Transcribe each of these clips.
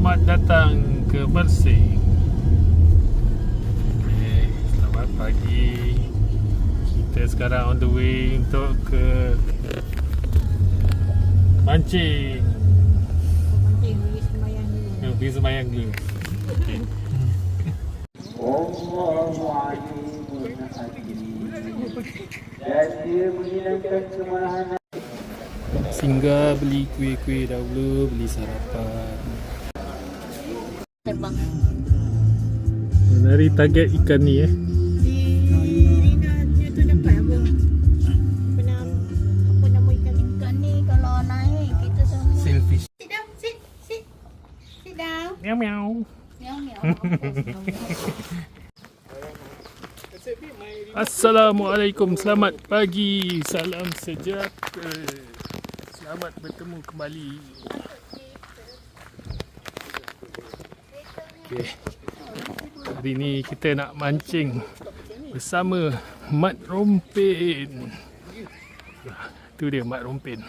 Selamat datang ke Mersing. Okay, selamat pagi. Kita sekarang on the way untuk ke mancing. Pergi sembahyang dulu. Pergi sembahyang dulu. Okay. Singgah beli kuih-kuih dahulu, beli sarapan. Terbang. Menari target ikan ni Si Rina dia tu dapat apa? Pernah apa nama ikan ni kalau naik kita semua. Sailfish. Sit down, sit down. Meow meow. Meow meow. Assalamualaikum, selamat pagi, salam sejahtera. Selamat bertemu kembali. Okay. Hari ni kita nak mancing bersama Mat Rompin. Tu dia Mat Rompin.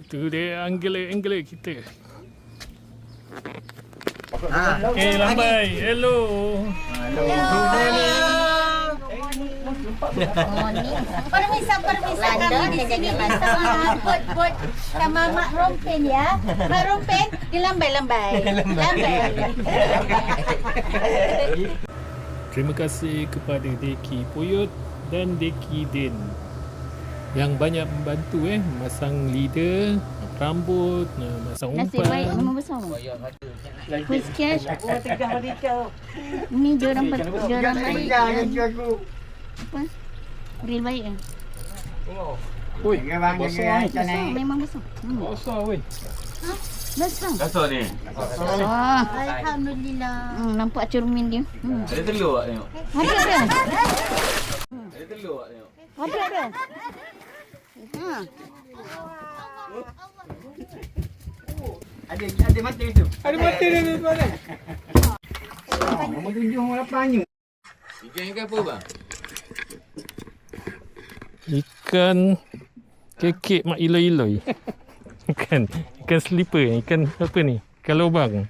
Itu dia angler-angler kita. Okay, lambai. Hello. Permisa kami di sini bersama bot sama Mak Rompin ya. Mak Rompin dilambai-lambai. Terima kasih kepada Deki Poyot dan Deki Din yang banyak membantu masang leader, rambut, masang Nasi baik umpan. memang besar. Quiz cash. Oh, 3 hari kau. Ni joran baik. Apa? Real baik kan? Oi, Besar, memang besar. besar weh. Besar. Kasar ni. Besar. Alhamdulillah. Nampak cermin dia. Ada telur tak tengok? Ada. Ada telur tak tengok? Ada. Ada mata itu. Ada mata dia tu ada. Nombor 7 nombor 8 ni. Ikan apa bang? Ikan kekek mak iloi-iloi. Ikan slipper, ikan apa ni? Ikan lubang.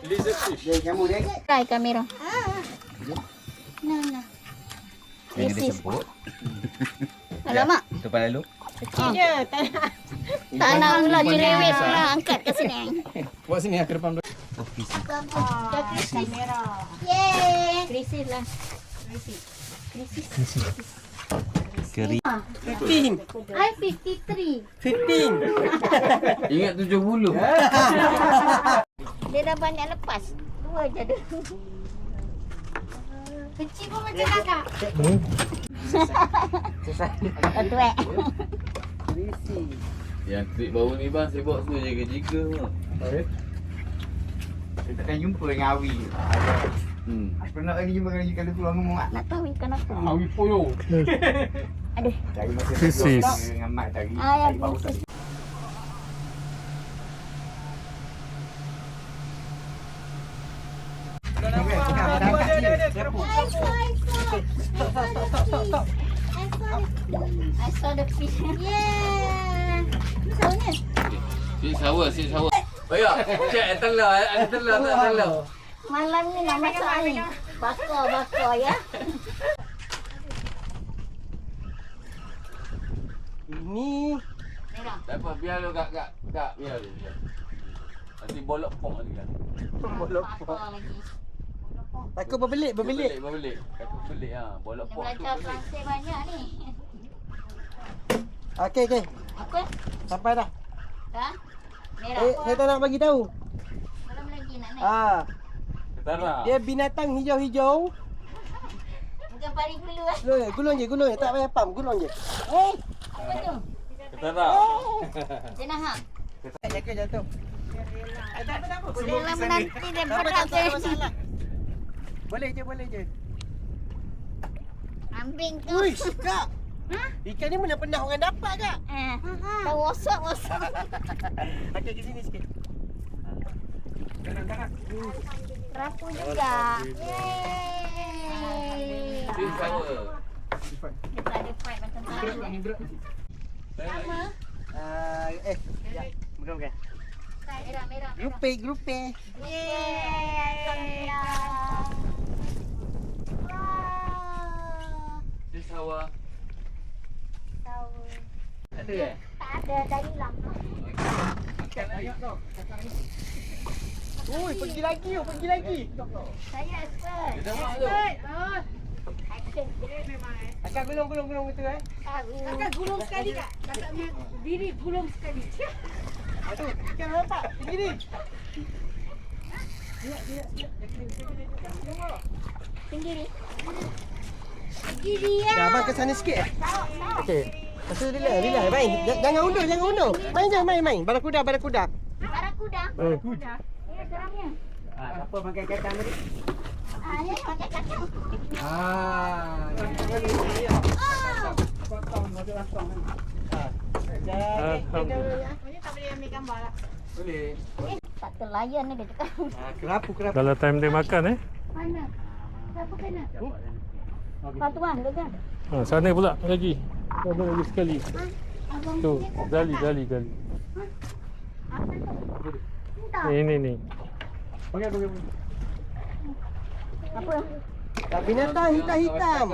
Dia kamu dia. Try kamera. Nah. Yang dia sebut. Alamak. Depan lalu. Kecil je. Tak nak pula cerewet pula angkat ke sini. Buat sini ke depan dulu. Kamera. Yeay. Krisis lah. Keri. 15. I 53. 15. Ingat 70. Dia dah banyak lepas. 2 je ada. Kecil pun macam kakak. Betul Yang trip baru ni bang, saya bawa semua jaga-jaga tu. Saya takkan jumpa dengan Awi. Aku nak lagi jumpa dengan kalau keluar ngomong tak? Nak tahu ikan apa? Awi poyo. Aduh. Cari masa Krisis. dengan Mat tadi. Ya, Cari baru tadi. I saw the fish. Yeah. Misalnya. Sik sawa. Bayak, cek telur, ada telur tak telur? Malam ni nak masak ni. Bakar ya. Ini Tak apa, biar lu kak, biar lu. Nanti bolok pong lagi kan. Bakar lagi. takut berbelit. Berbelik. Kata belik ha, bolok Dia pong tu. belajar Perancis banyak ni. Okey. Apa? Sampai dah. Ha? Merah. Saya tak nak bagi tahu. Belum lagi nak naik. Ketara. Dia binatang hijau-hijau. Bukan pari bulu lah. Gulung je. Tak payah pam, gulung je. Apa tu? Ketara. Jenah ha. Jaga jatuh. Tak apa. Boleh lah menanti daripada ke. Boleh je. Ambing tu. Uish, Kak. Ha? Ikan ni mana pernah orang dapat, Kak? Dah wasap. Okey, ke sini sikit. Kerapu juga. Yeay. Sweet sour. Kita ada fight macam tu. Sama. Bukan. Merah. Grupe. Yeay. Wah. Sweet sour. Tahu. Ada eh? Tak ada dah hilang. Makan lagi. Oi, pergi lagi. Saya expert. Dia dah mak tu. Action. Akak gulung betul eh. Kakak gulung sekali kak. Kakak punya diri gulung sekali. Aduh, ikan nampak. Begini. Tinggi ni. Tinggi dia. Dah abang ke sana sikit eh. Tahu. Okey. Lepas tu relax. Main. Jangan undur. Main. Barakuda. Barakuda. Kuda. Geramnya. Siapa makan kacang tadi? Ni pakai kacang. Ini tak boleh ambil gambar lah. Boleh. Tak terlayan ni dia cakap. Kerapu. Kalau time dia makan Mana? Siapa kena? Kau tuan, tu kan? sana pula lagi. Sana lagi sekali. Abang Tu, punya ke? gali. Apa tu? Entah. Ni. Apa? Binatang hitam.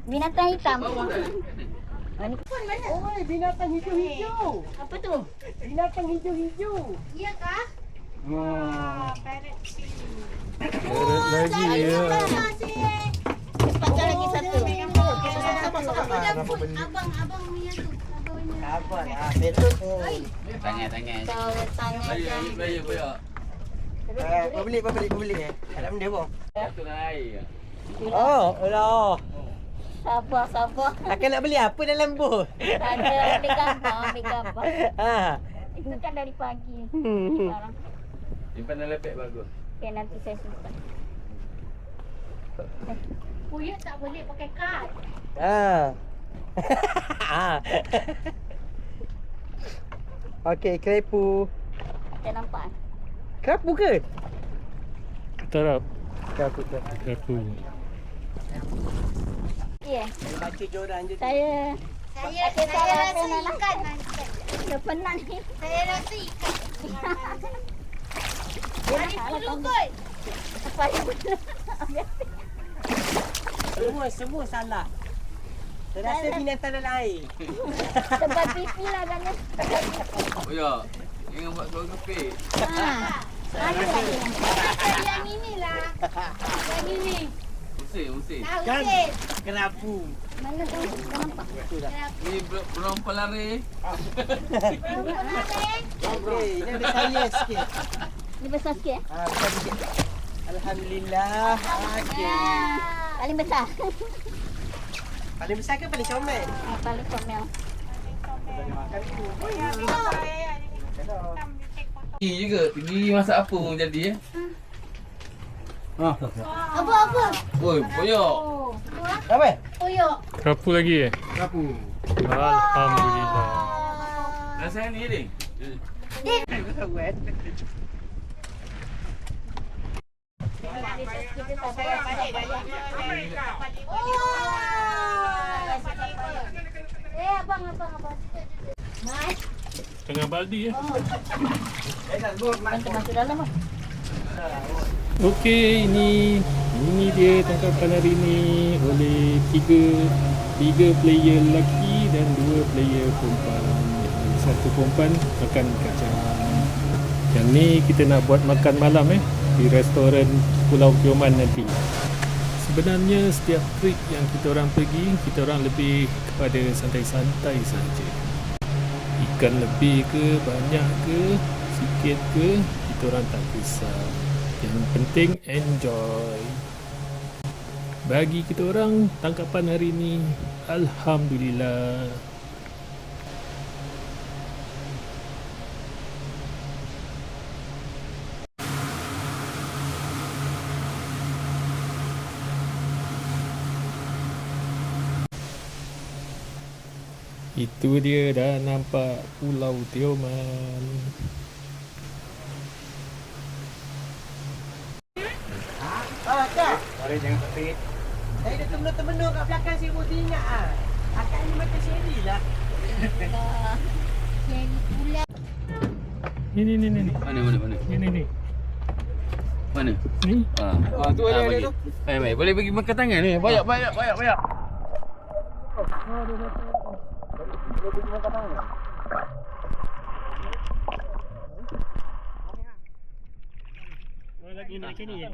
Binatang hitam. Bawah dah. Ni pun mana? Oi, binatang hijau. Apa tu? Binatang hijau. Iya kah? Lagi ya. Cepatkan lagi satu. Abang punya tu. Abang punya. Abang, betul. Tanya. Kau tanya Bayar. Beli. Ada benda apa? Satu air. Oh, Allah. Sabar. Akan nak beli apa dalam bos? Ada ambil gambar. Itu kan dari pagi. Sekarang. Simpan dalam beg bagus. Okay, nanti saya simpan. Kuya tak boleh pakai kad. Okey, kerapu. Saya nampak. Kerapu ke? Terap. Kerapu. Ya. Baca joran je. Saya rasa ikan. Saya penat ni. Saya rasa ikan. Hari bulu kot. Apa yang bulu? Semua salah. Saya rasa binatang dalam air. Sebab pipi lah kan. Oh ya. Jangan buat keluar kepik. Ada lagi. Yang inilah. Yang ini. Usir. Kan? Kerapu. Mana tu? Kau nampak? Ni belum pelari. Okey, ini ada saya sikit. Ni besar sikit. Besar sikit. Alhamdulillah. Okey. Paling besar. Paling besar ke paling comel? Paling comel. Tinggi juga. Tinggi masak apa pun jadi Apa? Oi, boyok. Apa? Tuyuk. Kerapu lagi Kerapu. Alhamdulillah. Rasanya ni ding. Abang. Mas. Tengah baldi Masuk dalam ah. Okey, ini dia tangkapan hari ini oleh tiga player lelaki dan 2 player perempuan. Satu perempuan makan kacang. Yang ni kita nak buat makan malam di restoran Pulau Tioman nanti. Sebenarnya setiap trip yang kita orang pergi, kita orang lebih kepada santai-santai saja. Ikan lebih ke, banyak ke, sikit ke, kita orang tak kisah. Yang penting enjoy. Bagi kita orang tangkapan hari ni, alhamdulillah. Itu dia dah nampak Pulau Tioman. Mari jangan sakit. Saya dah termenung-termenung kat belakang si Rudi ingat ah. Akak ni macam Sherry lah. Jadi pula. Ni. Mana? Ni. Mana? Ni. Tu ada tu. Mai, boleh bagi makan tangan ni. Banyak. Lagi macam ni.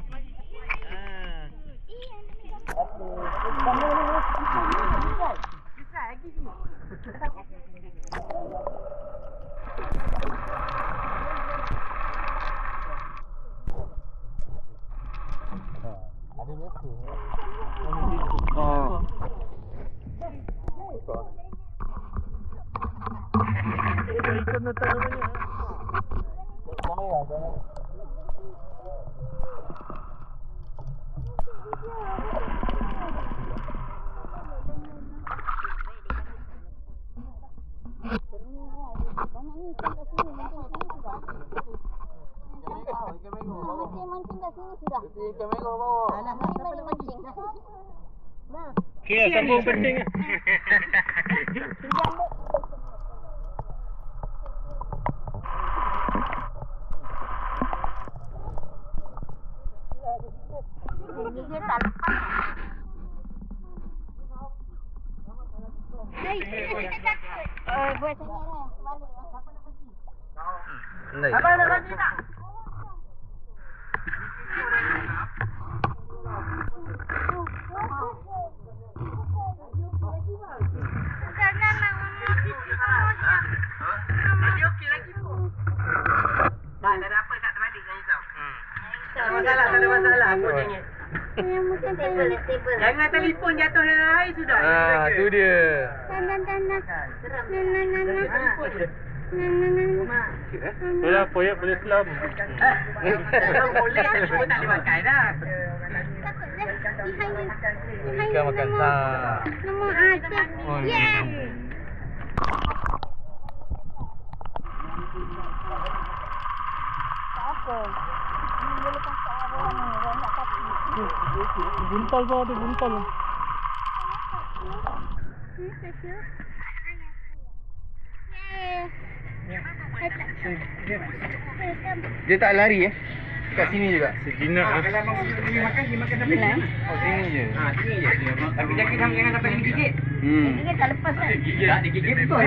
Mancing kat sini sudah. Ikan merah bawa. Alah, balik mancing. Okey, sambung penting. Dia tak lepas. Buat sangat lah. Balik. Siapa nak pergi? Abang nak pergi tak? Tak ada apa, tak terbalik, jangan risau. Tak ada masalah, aku tanya. Jangan telefon jatuh dalam air sudah. Tu dia. Boleh poyak boleh selam. Boleh, telefon tak boleh pakai dah. Ikan makan sah. Nombor ada. Yeah. Apa? Boleh pakai orang ni, orang nak kaki. Buntal pun ada buntal. Dia tak lari kat sini juga. Sejenak. Kalau abang pergi makan, dia makan sampai sini. Oh, sini je. Sini je. Tapi jangan sampai dia gigit. Dia tak lepas kan? Tak, dia gigit betul.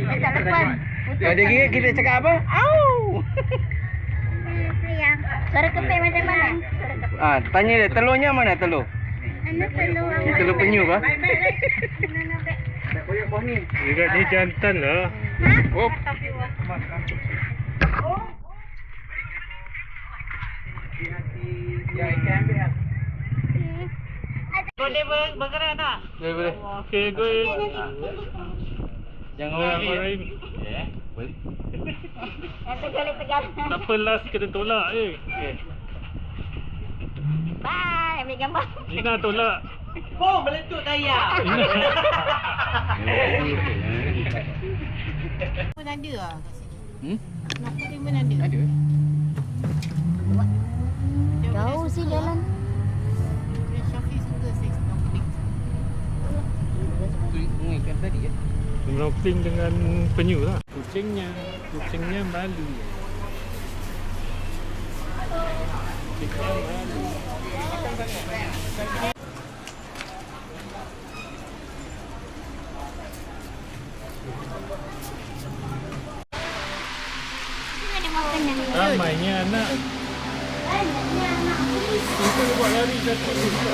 Dia tak lepas. Kalau dia gigit kita cakap apa? Au! Sayang. Suara kepek macam mana? Tanya dia telurnya mana telur? Anak telur awak. Telur penyu kah? Tak koyak bawah ni. Dekat ni jantan lah. Oh. Ya, ikan ambil lah. Boleh bergerak tak? Boleh. Okey, good. Jangan Orang orang lain. Boleh. Tegal. Tak apa last kena tolak je. Bye, ambil gambar. Ina tolak. Oh, meletup tayar. Pun ada lah. Hmm? Nak putih pun ada. Ada. Jauh sih jalan. Syafiq suka seks snorkeling. Tu ikan tadi ya. Snorkeling dengan penyu lah. Kucingnya malu. Kucingnya malu. Ada makanan ni. Ramainya anak. Banyaknya anak. Kita buat lari satu juga.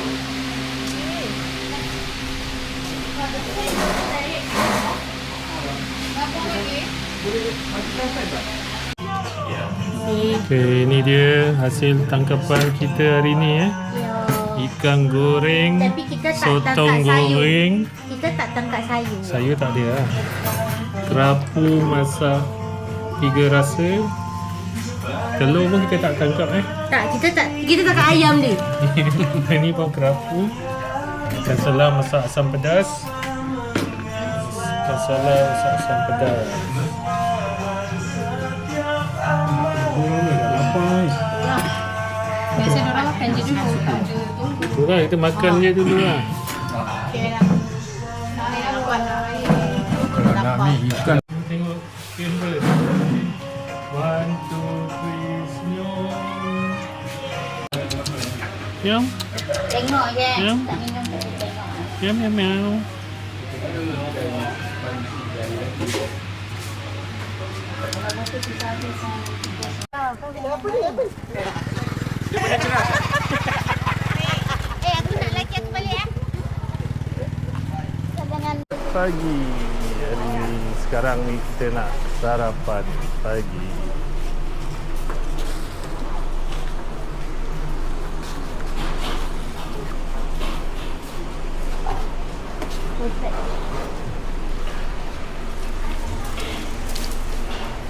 Okey, ini dia hasil tangkapan kita hari ni Ikan goreng, Tapi kita tak sotong tangkap sayur. goreng. Kita tak tangkap sayur. Sayur tak ada lah. Kerapu masak 3 rasa. Telur pun kita tak tangkap Tak, kita tangkap ayam dia. Ini pun kerapu. Ikan selam masak asam pedas. Ikan selam masak asam pedas. Apa? Biasa orang makan Itulah kita makan je dulu lah. Okey lah. Saya buat hari Nak ni ikan. Tengok kamera. 1, 2, 3, senyum. Siam, tengok je. Ya. Tak minum tapi tengok. siam, miau, miau. Aku nak lagi aku balik Jangan Pagi hari ni, sekarang ni kita nak sarapan pagi.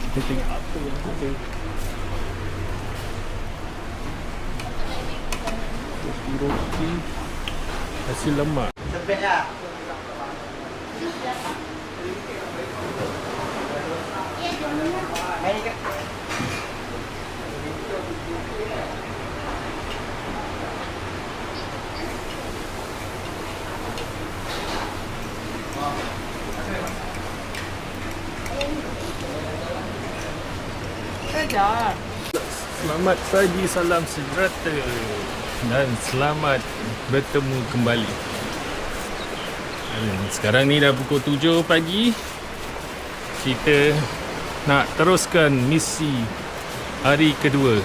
Kita tengok apa yang kita roti nasi lemak. Sepet lah. Main kat. Selamat pagi, salam sejahtera dan selamat bertemu kembali. Sekarang ni dah pukul 7 pagi. Kita nak teruskan misi hari kedua.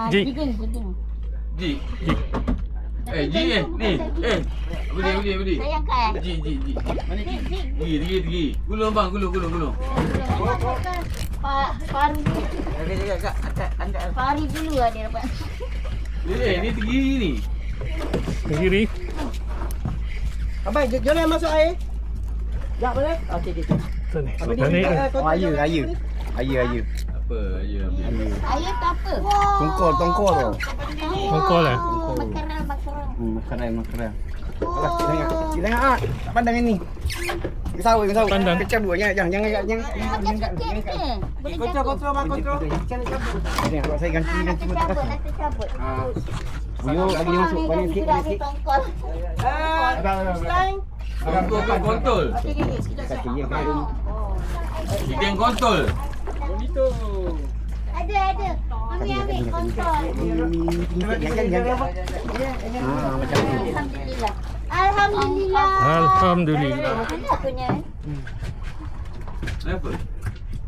Ji. Ji. Ji ni. Budi. sayang kan? Ji. Mana Ji? Gulung bang, gulung. Paru Pari dulu lah dia dapat. Ni tinggi ni. Kiri. Abang, jom masuk air. Sekejap boleh? Okey, okey. Sini. Ayu. Apa? Ayah tak apa. Tongkol tu. Tongkol lah. Makanan. Makaran. Alah, tengok ah. Tak pandang ni. Kesau. Pandang. Kecabut jangan. Macam sikit je. Boleh cabut. Kontrol. Tengok saya ganti Nak tercabut. Buyur lagi dia masuk banyak sikit. Sudah ambil tongkol. Kontol. Kaki dia kan. Ikan kontol. Ada. Ambil tongkol. Jangan. Macam ni. Alhamdulillah. Alhamdulillah. Ada punya. Apa?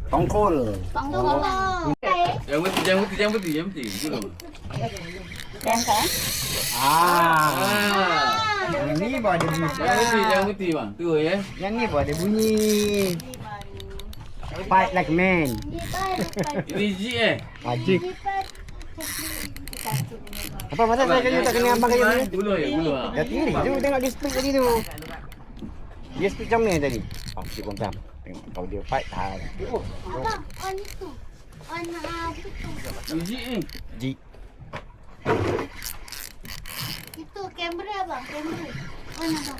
Tongkol. Tongkol. Jangan berhenti. Gulung. Kan? Yang ni pun ada bunyi. Jangan berhenti bang. Tu ya. Yang ni pun ada bunyi. Fight like man. Ini Ji Wajib. Apa pasal saya kayu tak kena abang kayu ni? Gulung ya. Dah tinggi. Jom tengok dia speak tadi tu. Dia speak macam ni tadi. Si Komsam. Tengok kalau dia fight. Abang, on itu. On itu. Ji ni. Ji. Itu kamera abang, kamera. On abang.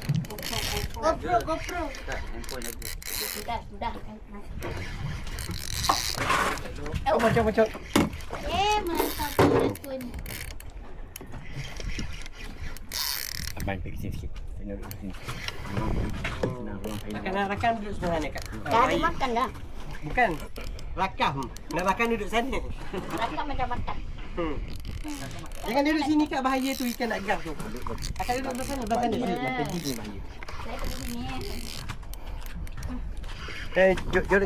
GoPro. Sudah. Macam. Mantap tu ni. Abang pergi sini sikit. Saya duduk sini. Rakan duduk sebelah ni, Kak. Dah ada makan dah. Bukan. Rakam. Nak rakan duduk sana. Rakam macam makan. Jangan duduk sini, Kak. Bahaya tu ikan nak gas tu. Akan duduk belah sana. Mata gigi bahaya. Saya pergi sini.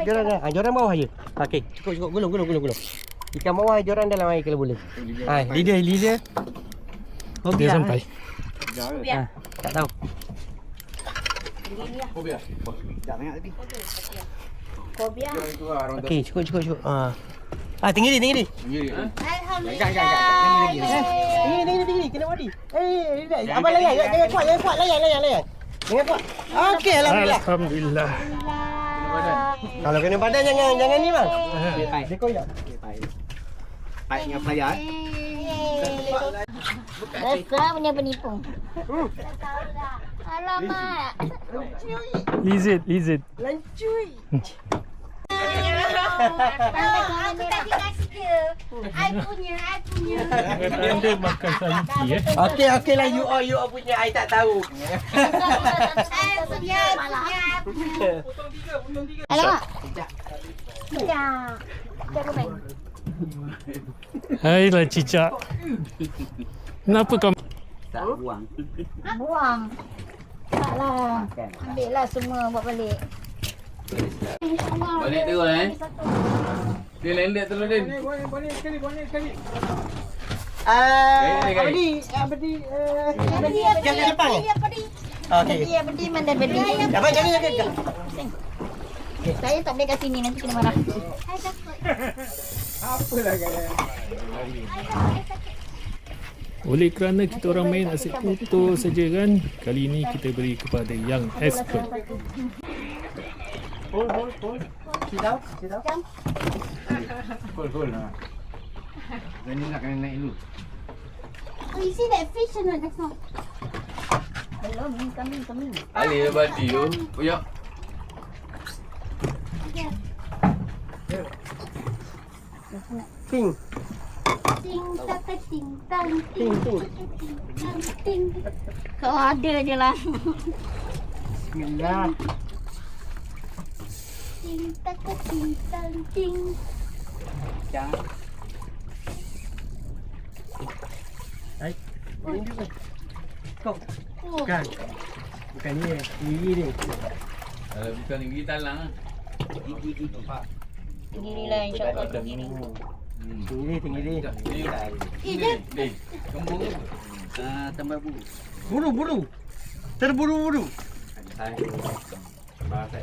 Joran dah. Joran bawah je. Okey, cukup. Gulung. Ikan bawah, joran dalam air kalau boleh. Lidah. Dia sampai. Tak tahu. Kopiah. Tak banyak lagi. Kobia. Okey, cukup. Tinggi ni. Alhamdulillah. Tinggi. Kena body. Abang layan. Jangan kuat. Layan. Jangan kuat. Okey, alhamdulillah. Alhamdulillah. Kalau kena badan jangan ni bang. Dia koyak. Baik dengan pelayar. Besar punya penipu. Alamak. Lizard. Lancui. Aku tadi kasih dia. I punya. Anda makan saiki Okey lah you all punya I tak tahu. I punya. Alamak. Cicak. Cicak main. Hai lah cicak. Kenapa kau Tak buang. Buang. Taklah. Ambil lah semua buat balik. Balik terus Dia landed terus Din. Boleh sekali. Bedi Jangan depan. Okey. Bedi mana bedi. Abang jangan. Saya tak boleh kat sini nanti kena marah. oleh kerana kita orang main asyik foto saja kan, kali ini kita beri kepada yang expert. Hold. Sit down. Hold. Ini nak kena naik dulu. Oh, you see that fish or not just now? Hello, coming. Ali badi tu. Koyak. Ting. Ting tak ting tang Ting. ting. Kau ada je lah. Bismillah. Ting tak ting tang ting. Hai. Ini juga. Kau. Oh, Bukan ni. Ni. Kalau bukan ni gigi talang ah. tinggi lah insyaAllah tinggi ni. Tinggi. Din. Kembung tu. Tambah bulu. Buru. Terburu-buru.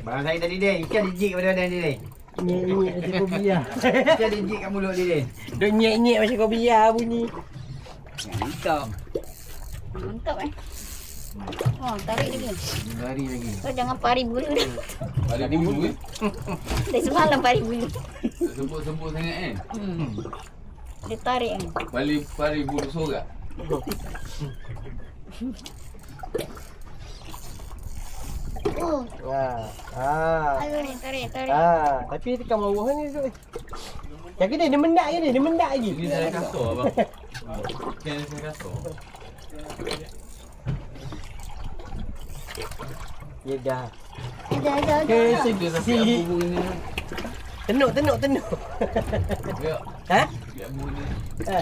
Barang saya tadi dia. Ikan dijik pada badan dia. Nyek-nyek macam kau biar. Ikan dijik kat mulut dia. Dia nyek-nyek macam kau biar bunyi. Mantap. Mantap Oh, tarik lagi. Lari lagi. Kau jangan pari bulu dia. Balik bulu Dari semalam pari bulu. Sempur sangat Dia tarik kan. Balik pari bulu sorak. Oh, Ah. tarik. Tapi tekan bawah ni tu. Jaga dia mendak je dia mendak lagi. Ini saya kasar abang. Kan saya kasar. Ya dah. Ada. Si. Tenuk. Ya. Ha? Ya bulu. Ha.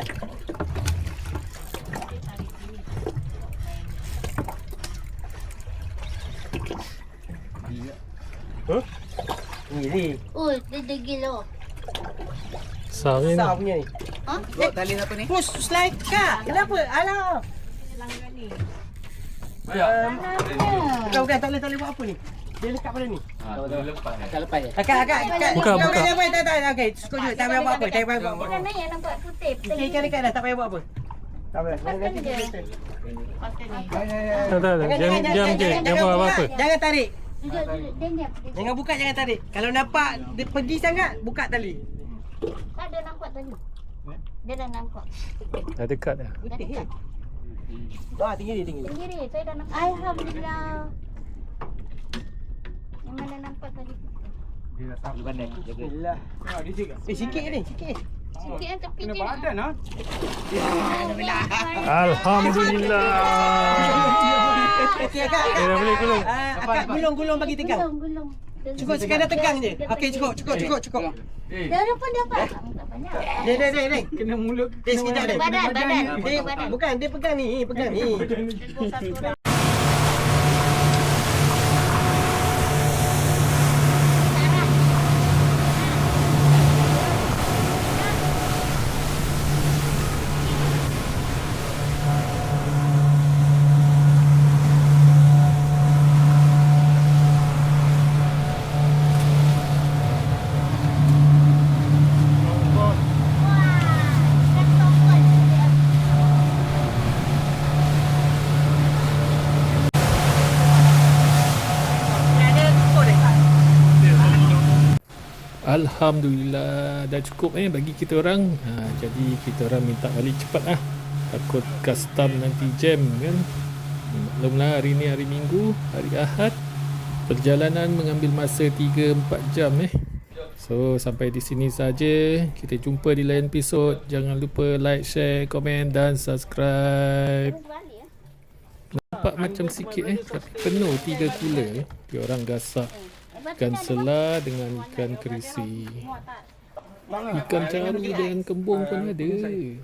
Ni. Oh, dia degil oh. Besar ni. Besar punya ni. Ha? Tali apa ni? Push slide kak. Kenapa? Alah. Ya. Bukan tak boleh buat apa ni. Dia lekat pada ni. Dia lepas. Tak lepas je. Akak. Buka. Tak. Okey, cukup je. Tak payah buat apa. Dia naik nampak putih. Ikan dekat dah, tak payah buat apa. Tak payah. Makan je. Tak. Diam je. Jangan buat apa-apa. Jangan tarik. Dia Jangan buka, jangan tarik. Kalau nampak dia pergi sangat, buka tali. tak ada nampak tadi. Dia dah nampak. Dah dekat dah. Dah dekat. Tinggi. Sendiri, saya dah nampak. Alhamdulillah. Yang mana nampak tadi? Alhamdulillah. Sikit ni. Sikit yang tepi je. Alhamdulillah. Okey, akak. Dah boleh gulung. Akak gulung bagi tegang. Gulung. Cukup sekadar tegang je. Okey, cukup. Dah pun dapat. Tak banyak. Dia. Kena mulut. Sekejap dia. Badan. Bukan, dia pegang ni. Tegur satu orang. Alhamdulillah dah cukup bagi kita orang. Jadi kita orang minta balik cepat lah. Takut custom nanti jam kan. Maklumlah hari ni hari Minggu, hari Ahad. Perjalanan mengambil masa 3-4 jam So sampai di sini saja. Kita jumpa di lain episod. Jangan lupa like, share, komen dan subscribe. Nampak macam sikit tapi penuh 3 cooler. Dia orang gasak ikan selah dengan ikan kerisi. Ikan caru dengan kembung pun ada. Ni.